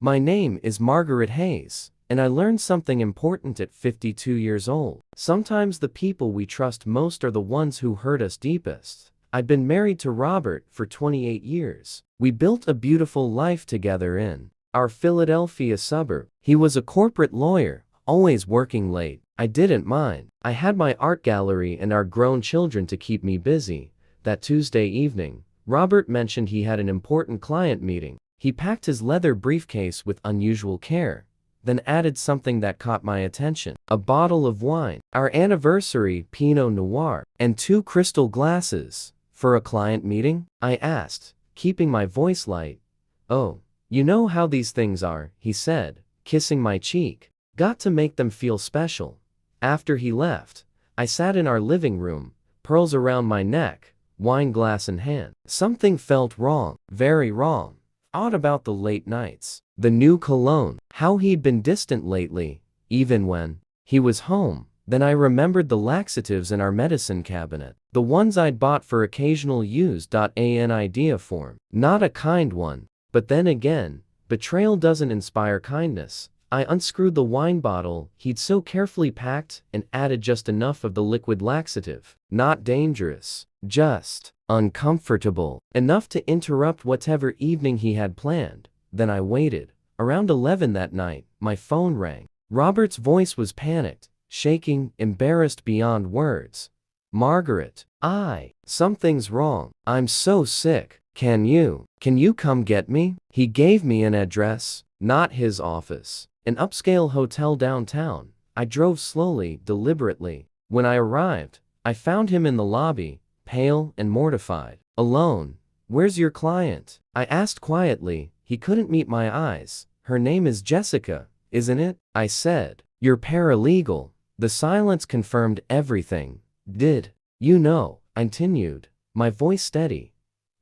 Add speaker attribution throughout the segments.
Speaker 1: My name is Margaret Hayes, and I learned something important at 52 years old. Sometimes the people we trust most are the ones who hurt us deepest. I'd been married to Robert for 28 years. We built a beautiful life together in our Philadelphia suburb. He was a corporate lawyer, always working late. I didn't mind. I had my art gallery and our grown children to keep me busy. That Tuesday evening, Robert mentioned he had an important client meeting. He packed his leather briefcase with unusual care, then added something that caught my attention. A bottle of wine, our anniversary Pinot Noir, and 2 crystal glasses. For a client meeting? I asked, keeping my voice light. Oh, you know how these things are, he said, kissing my cheek. Got to make them feel special. After he left, I sat in our living room, pearls around my neck, wine glass in hand. Something felt wrong, very wrong. Odd about the late nights, the new cologne, how he'd been distant lately, even when he was home. Then I remembered the laxatives in our medicine cabinet, the ones I'd bought for occasional use. An idea form, not a kind one. But then again, betrayal doesn't inspire kindness. I unscrewed the wine bottle he'd so carefully packed and added just enough of the liquid laxative. Not dangerous, just uncomfortable enough to interrupt whatever evening he had planned. Then I waited. Around 11 that night, my phone rang. Robert's voice was panicked, shaking, embarrassed beyond words. Margaret, something's wrong. I'm so sick. Can you come get me? He gave me an address, not his office. An upscale hotel downtown. I drove slowly, deliberately. When I arrived, I found him in the lobby, pale and mortified. Alone. Where's your client? I asked quietly. He couldn't meet my eyes. Her name is Jessica, isn't it? I said. You're paralegal. The silence confirmed everything. Did you know, I continued, my voice steady,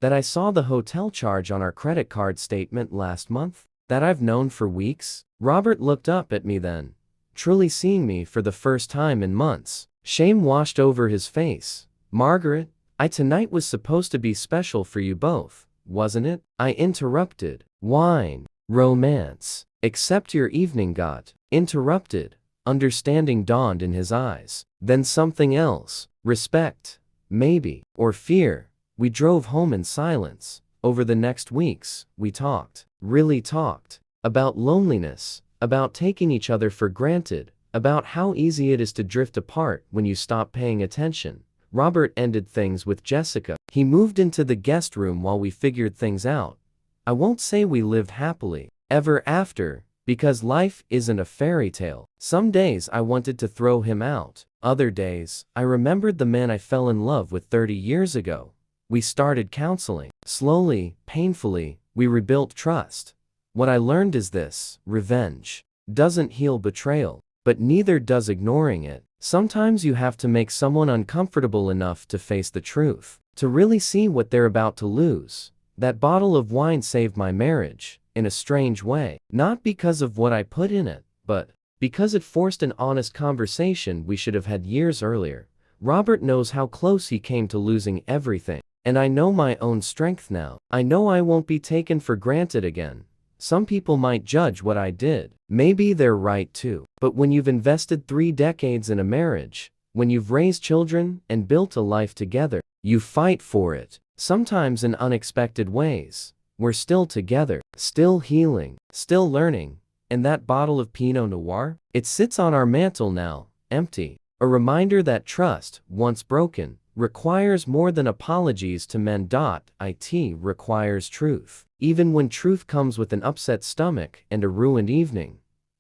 Speaker 1: that I saw the hotel charge on our credit card statement last month? That I've known for weeks? Robert looked up at me then, truly seeing me for the first time in months. Shame washed over his face. Margaret, tonight was supposed to be special for you both, wasn't it? I interrupted. Wine, romance, except your evening got interrupted. Understanding dawned in his eyes. Then something else. Respect, maybe, or fear. We drove home in silence. Over the next weeks, we talked, really talked, about loneliness, about taking each other for granted, about how easy it is to drift apart when you stop paying attention. Robert ended things with Jessica. He moved into the guest room while we figured things out. I won't say we lived happily ever after, because life isn't a fairy tale. Some days I wanted to throw him out. Other days, I remembered the man I fell in love with 30 years ago. We started counseling. Slowly, painfully, we rebuilt trust. What I learned is this: revenge doesn't heal betrayal, but neither does ignoring it. Sometimes you have to make someone uncomfortable enough to face the truth, to really see what they're about to lose. That bottle of wine saved my marriage, in a strange way. Not because of what I put in it, but because it forced an honest conversation we should have had years earlier. Robert knows how close he came to losing everything. And I know my own strength now. I know I won't be taken for granted again. Some people might judge what I did. Maybe they're right too. But when you've invested 3 decades in a marriage, when you've raised children and built a life together, you fight for it. Sometimes in unexpected ways. We're still together, still healing, still learning. And that bottle of Pinot Noir? It sits on our mantle now, empty. A reminder that trust, once broken, requires more than apologies to mend. It requires truth. Even when truth comes with an upset stomach and a ruined evening.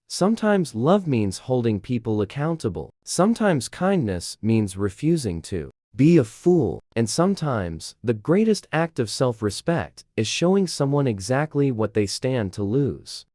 Speaker 1: Sometimes love means holding people accountable. Sometimes kindness means refusing to be a fool. And sometimes, the greatest act of self-respect is showing someone exactly what they stand to lose.